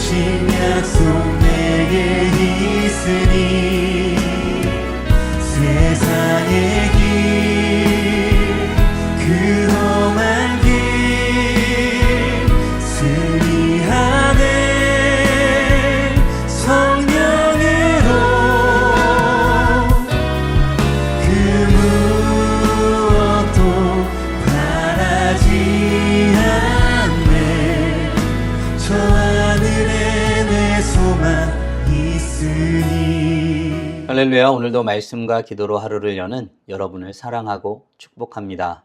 주신 약속 내게 있으니 세상의 길 그 험한 길 수리하네 성령으로 그 무엇도 바라지 않네 저 하늘에 내 소망 있으니. 할렐루야. 오늘도 말씀과 기도로 하루를 여는 여러분을 사랑하고 축복합니다.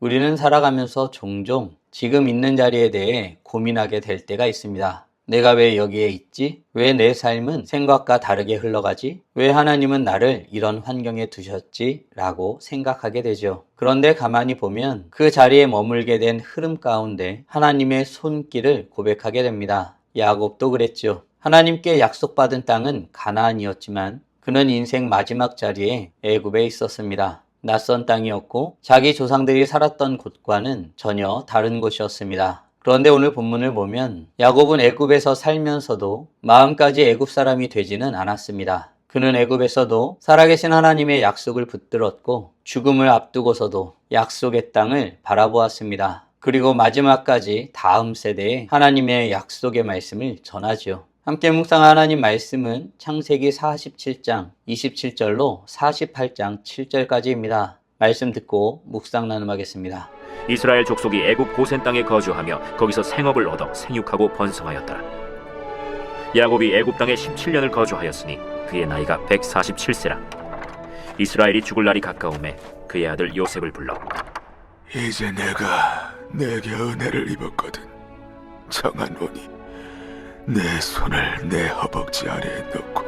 우리는 살아가면서 종종 지금 있는 자리에 대해 고민하게 될 때가 있습니다. 내가 왜 여기에 있지? 왜 내 삶은 생각과 다르게 흘러가지? 왜 하나님은 나를 이런 환경에 두셨지? 라고 생각하게 되죠. 그런데 가만히 보면 그 자리에 머물게 된 흐름 가운데 하나님의 손길을 고백하게 됩니다. 야곱도 그랬죠. 하나님께 약속받은 땅은 가나안이었지만 그는 인생 마지막 자리에 애굽에 있었습니다. 낯선 땅이었고 자기 조상들이 살았던 곳과는 전혀 다른 곳이었습니다. 그런데 오늘 본문을 보면 야곱은 애굽에서 살면서도 마음까지 애굽 사람이 되지는 않았습니다. 그는 애굽에서도 살아계신 하나님의 약속을 붙들었고 죽음을 앞두고서도 약속의 땅을 바라보았습니다. 그리고 마지막까지 다음 세대에 하나님의 약속의 말씀을 전하죠. 함께 묵상한 하나님 말씀은 창세기 47장 27절로 48장 7절까지입니다. 말씀 듣고 묵상 나눔하겠습니다. 이스라엘 족속이 애굽 고센 땅에 거주하며 거기서 생업을 얻어 생육하고 번성하였더라. 야곱이 애굽 땅에 17년을 거주하였으니 그의 나이가 147세라. 이스라엘이 죽을 날이 가까우매 그의 아들 요셉을 불러 이제 내가 내게 은혜를 입었거든. 청하노니 내 손을 내 허벅지 아래에 넣고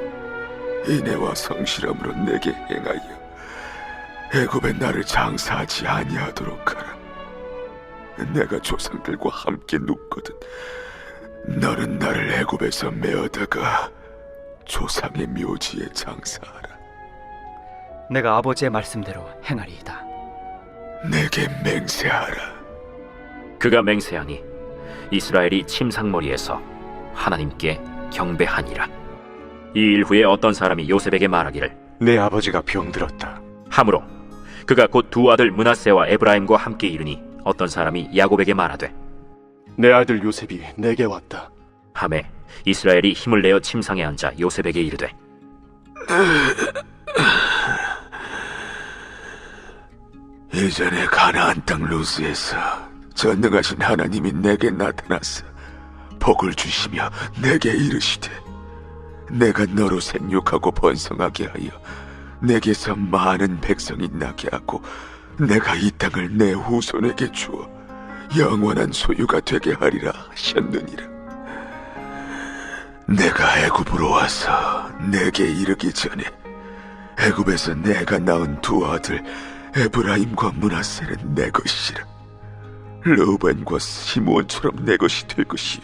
인애와 성실함으로 내게 행하여 애굽에 나를 장사하지 아니하도록 하라. 내가 조상들과 함께 눕거든 너는 나를 애굽에서 메어다가 조상의 묘지에 장사하라. 내가 아버지의 말씀대로 행하리이다. 내게 맹세하라. 그가 맹세하니 이스라엘이 침상머리에서 하나님께 경배하니라. 이 일 후에 어떤 사람이 요셉에게 말하기를 내 아버지가 병들었다. 하므로 그가 곧 두 아들 므낫세와 에브라임과 함께 이르니 어떤 사람이 야곱에게 말하되 내 아들 요셉이 내게 왔다. 하매 이스라엘이 힘을 내어 침상에 앉아 요셉에게 이르되 이전에 가나안 땅 루스에서 전능하신 하나님이 내게 나타나서 복을 주시며 내게 이르시되 내가 너로 생육하고 번성하게 하여 내게서 많은 백성이 나게 하고 내가 이 땅을 내 후손에게 주어 영원한 소유가 되게 하리라 하셨느니라. 내가 애굽으로 와서 내게 이르기 전에 애굽에서 내가 낳은 두 아들 에브라임과 므낫세는 내 것이라. 르우벤과 시므온처럼 내 것이 될 것이요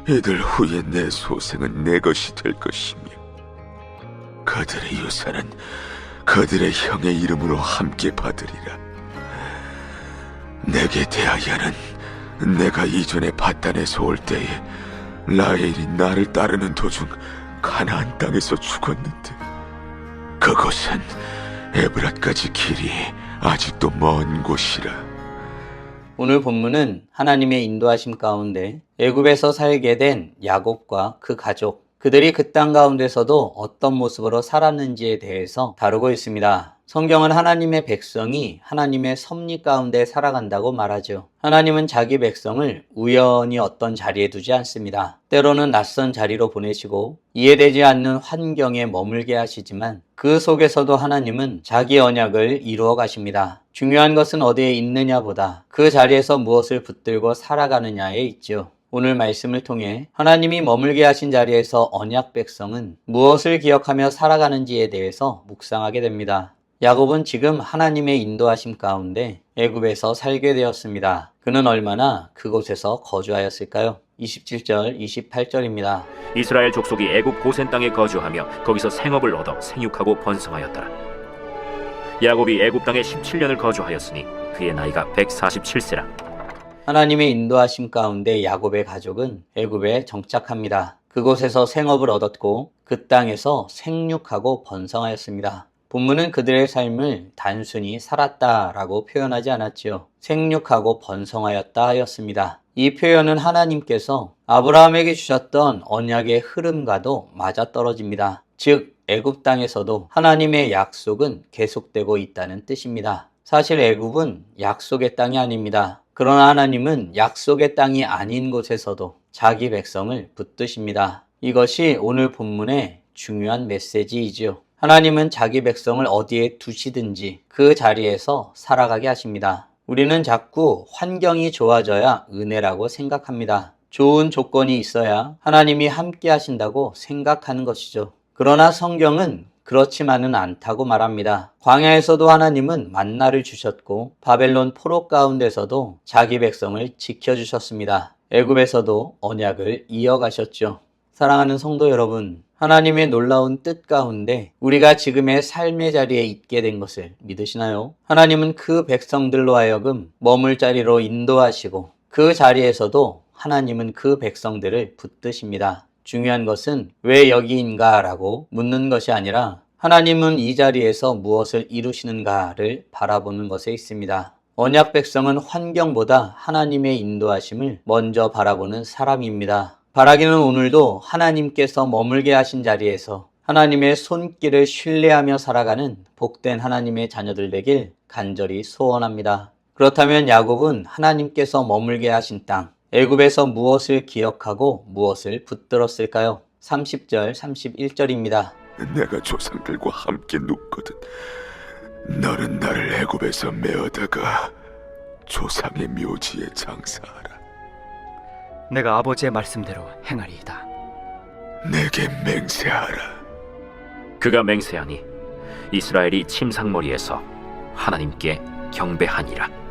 이들 후에 내 소생은 내 것이 될 것이며 그들의 유산은 그들의 형의 이름으로 함께 받으리라. 내게 대하여는 내가 이전에 바단에서 올 때에 라헬이 나를 따르는 도중 가나안 땅에서 죽었는데 그곳은 에브랏까지 길이 아직도 먼 곳이라. 오늘 본문은 하나님의 인도하심 가운데 애굽에서 살게 된 야곱과 그 가족, 그들이 그 땅 가운데서도 어떤 모습으로 살았는지에 대해서 다루고 있습니다. 성경은 하나님의 백성이 하나님의 섭리 가운데 살아간다고 말하죠. 하나님은 자기 백성을 우연히 어떤 자리에 두지 않습니다. 때로는 낯선 자리로 보내시고 이해되지 않는 환경에 머물게 하시지만 그 속에서도 하나님은 자기 언약을 이루어 가십니다. 중요한 것은 어디에 있느냐보다 그 자리에서 무엇을 붙들고 살아가느냐에 있죠. 오늘 말씀을 통해 하나님이 머물게 하신 자리에서 언약 백성은 무엇을 기억하며 살아가는지에 대해서 묵상하게 됩니다. 야곱은 지금 하나님의 인도하심 가운데 애굽에서 살게 되었습니다. 그는 얼마나 그곳에서 거주하였을까요? 27절, 28절입니다. 이스라엘 족속이 애굽 고센 땅에 거주하며 거기서 생업을 얻어 생육하고 번성하였더라. 야곱이 애굽 땅에 17년을 거주하였으니 그의 나이가 147세라. 하나님의 인도하심 가운데 야곱의 가족은 애굽에 정착합니다. 그곳에서 생업을 얻었고 그 땅에서 생육하고 번성하였습니다. 본문은 그들의 삶을 단순히 살았다라고 표현하지 않았지요. 생육하고 번성하였다 하였습니다. 이 표현은 하나님께서 아브라함에게 주셨던 언약의 흐름과도 맞아떨어집니다. 즉 애굽 땅에서도 하나님의 약속은 계속되고 있다는 뜻입니다. 사실 애굽은 약속의 땅이 아닙니다. 그러나 하나님은 약속의 땅이 아닌 곳에서도 자기 백성을 붙드십니다. 이것이 오늘 본문의 중요한 메시지이지요. 하나님은 자기 백성을 어디에 두시든지 그 자리에서 살아가게 하십니다. 우리는 자꾸 환경이 좋아져야 은혜라고 생각합니다. 좋은 조건이 있어야 하나님이 함께 하신다고 생각하는 것이죠. 그러나 성경은 그렇지만은 않다고 말합니다. 광야에서도 하나님은 만나를 주셨고 바벨론 포로 가운데서도 자기 백성을 지켜주셨습니다. 애굽에서도 언약을 이어가셨죠. 사랑하는 성도 여러분, 하나님의 놀라운 뜻 가운데 우리가 지금의 삶의 자리에 있게 된 것을 믿으시나요? 하나님은 그 백성들로 하여금 머물 자리로 인도하시고 그 자리에서도 하나님은 그 백성들을 붙드십니다. 중요한 것은 왜 여기인가 라고 묻는 것이 아니라 하나님은 이 자리에서 무엇을 이루시는가를 바라보는 것에 있습니다. 언약 백성은 환경보다 하나님의 인도하심을 먼저 바라보는 사람입니다. 바라기는 오늘도 하나님께서 머물게 하신 자리에서 하나님의 손길을 신뢰하며 살아가는 복된 하나님의 자녀들 되길 간절히 소원합니다. 그렇다면 야곱은 하나님께서 머물게 하신 땅, 애굽에서 무엇을 기억하고 무엇을 붙들었을까요? 30절, 31절입니다. 내가 조상들과 함께 눕거든 너는 나를 애굽에서 메어다가 조상의 묘지에 장사하라. 내가 아버지의 말씀대로 행하리이다. 내게 맹세하라. 그가 맹세하니 이스라엘이 침상머리에서 하나님께 경배하니라.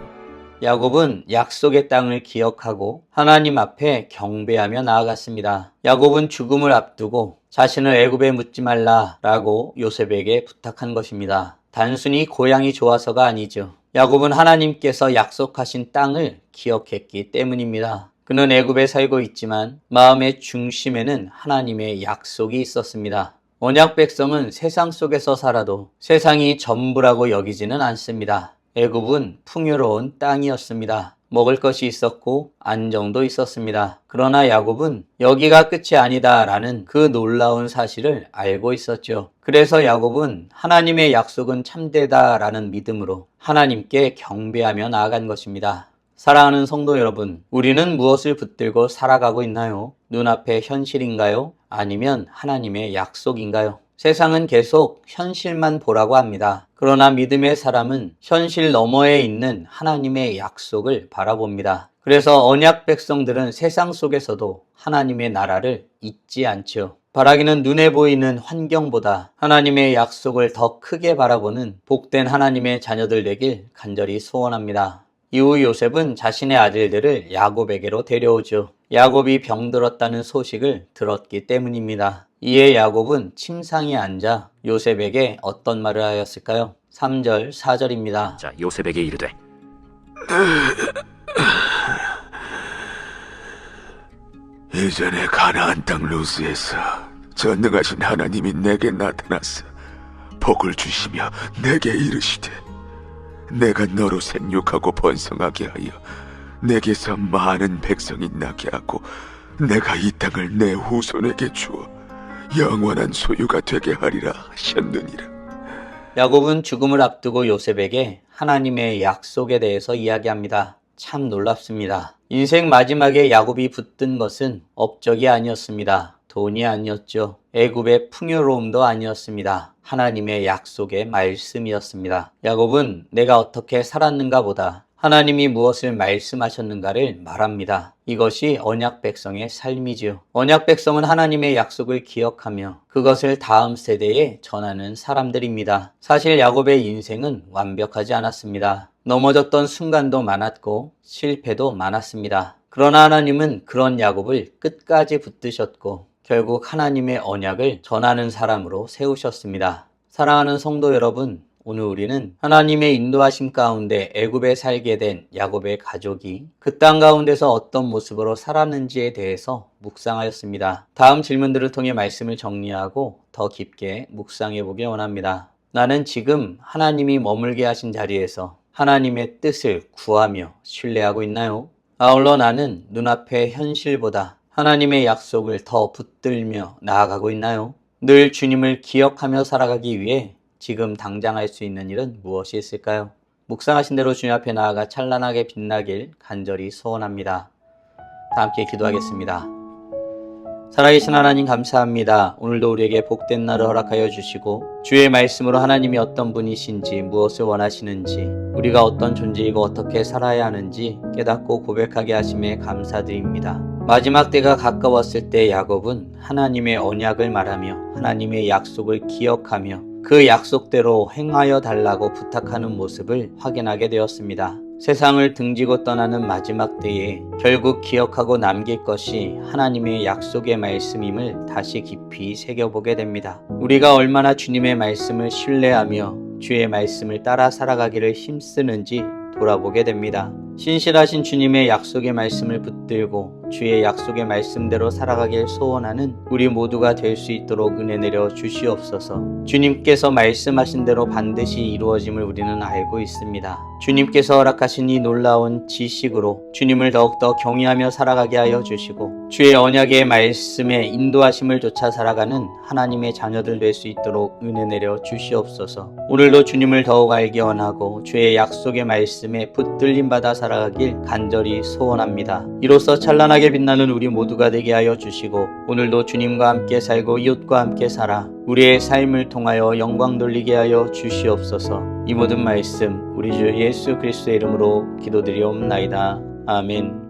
야곱은 약속의 땅을 기억하고 하나님 앞에 경배하며 나아갔습니다. 야곱은 죽음을 앞두고 자신을 애굽에 묻지 말라라고 요셉에게 부탁한 것입니다. 단순히 고향이 좋아서가 아니죠. 야곱은 하나님께서 약속하신 땅을 기억했기 때문입니다. 그는 애굽에 살고 있지만 마음의 중심에는 하나님의 약속이 있었습니다. 언약 백성은 세상 속에서 살아도 세상이 전부라고 여기지는 않습니다. 애굽은 풍요로운 땅이었습니다. 먹을 것이 있었고 안정도 있었습니다. 그러나 야곱은 여기가 끝이 아니다라는 그 놀라운 사실을 알고 있었죠. 그래서 야곱은 하나님의 약속은 참되다라는 믿음으로 하나님께 경배하며 나아간 것입니다. 사랑하는 성도 여러분, 우리는 무엇을 붙들고 살아가고 있나요? 눈앞의 현실인가요? 아니면 하나님의 약속인가요? 세상은 계속 현실만 보라고 합니다. 그러나 믿음의 사람은 현실 너머에 있는 하나님의 약속을 바라봅니다. 그래서 언약 백성들은 세상 속에서도 하나님의 나라를 잊지 않죠. 바라기는 눈에 보이는 환경보다 하나님의 약속을 더 크게 바라보는 복된 하나님의 자녀들 되길 간절히 소원합니다. 이후 요셉은 자신의 아들들을 야곱에게로 데려오죠. 야곱이 병들었다는 소식을 들었기 때문입니다. 이에 야곱은 침상에 앉아 요셉에게 어떤 말을 하였을까요? 3절, 4절입니다. 자, 요셉에게 이르되 이전에 가나안 땅 루스에서 전능하신 하나님이 내게 나타나서 복을 주시며 내게 이르시되 내가 너로 생육하고 번성하게 하여 내게서 많은 백성이 나게 하고 내가 이 땅을 내 후손에게 주어 영원한 소유가 되게 하리라 하셨느니라. 야곱은 죽음을 앞두고 요셉에게 하나님의 약속에 대해서 이야기합니다. 참 놀랍습니다. 인생 마지막에 야곱이 붙든 것은 업적이 아니었습니다. 돈이 아니었죠. 애굽의 풍요로움도 아니었습니다. 하나님의 약속의 말씀이었습니다. 야곱은 내가 어떻게 살았는가 보다 하나님이 무엇을 말씀하셨는가를 말합니다. 이것이 언약 백성의 삶이지요. 언약 백성은 하나님의 약속을 기억하며 그것을 다음 세대에 전하는 사람들입니다. 사실 야곱의 인생은 완벽하지 않았습니다. 넘어졌던 순간도 많았고 실패도 많았습니다. 그러나 하나님은 그런 야곱을 끝까지 붙드셨고 결국 하나님의 언약을 전하는 사람으로 세우셨습니다. 사랑하는 성도 여러분, 오늘 우리는 하나님의 인도하심 가운데 애굽에 살게 된 야곱의 가족이 그 땅 가운데서 어떤 모습으로 살았는지에 대해서 묵상하였습니다. 다음 질문들을 통해 말씀을 정리하고 더 깊게 묵상해 보기 원합니다. 나는 지금 하나님이 머물게 하신 자리에서 하나님의 뜻을 구하며 신뢰하고 있나요? 아울러 나는 눈앞의 현실보다 하나님의 약속을 더 붙들며 나아가고 있나요? 늘 주님을 기억하며 살아가기 위해 지금 당장 할 수 있는 일은 무엇이 있을까요? 묵상하신 대로 주님 앞에 나아가 찬란하게 빛나길 간절히 소원합니다. 다 함께 기도하겠습니다. 살아계신 하나님 감사합니다. 오늘도 우리에게 복된 날을 허락하여 주시고 주의 말씀으로 하나님이 어떤 분이신지 무엇을 원하시는지 우리가 어떤 존재이고 어떻게 살아야 하는지 깨닫고 고백하게 하심에 감사드립니다. 마지막 때가 가까웠을 때 야곱은 하나님의 언약을 말하며 하나님의 약속을 기억하며 그 약속대로 행하여 달라고 부탁하는 모습을 확인하게 되었습니다. 세상을 등지고 떠나는 마지막 때에 결국 기억하고 남길 것이 하나님의 약속의 말씀임을 다시 깊이 새겨보게 됩니다. 우리가 얼마나 주님의 말씀을 신뢰하며 주의 말씀을 따라 살아가기를 힘쓰는지 돌아보게 됩니다. 신실하신 주님의 약속의 말씀을 붙들고 주의 약속의 말씀대로 살아가길 소원하는 우리 모두가 될 수 있도록 은혜 내려 주시옵소서. 주님께서 말씀하신 대로 반드시 이루어짐을 우리는 알고 있습니다. 주님께서 허락하신 이 놀라운 지식으로 주님을 더욱더 경외하며 살아가게 하여 주시고 주의 언약의 말씀에 인도하심을 쫓아 살아가는 하나님의 자녀들 될 수 있도록 은혜 내려 주시옵소서. 오늘도 주님을 더욱 알게 원하고 주의 약속의 말씀에 붙들림 받아 살아가길 간절히 소원합니다. 이로써 찬란하게 빛나는 우리 모두가 되게 하여 주시고 오늘도 주님과 함께 살고 이웃과 함께 살아 우리의 삶을 통하여 영광 돌리게 하여 주시옵소서. 이 모든 말씀 우리 주 예수 그리스도의 이름으로 기도드리옵나이다. 아멘.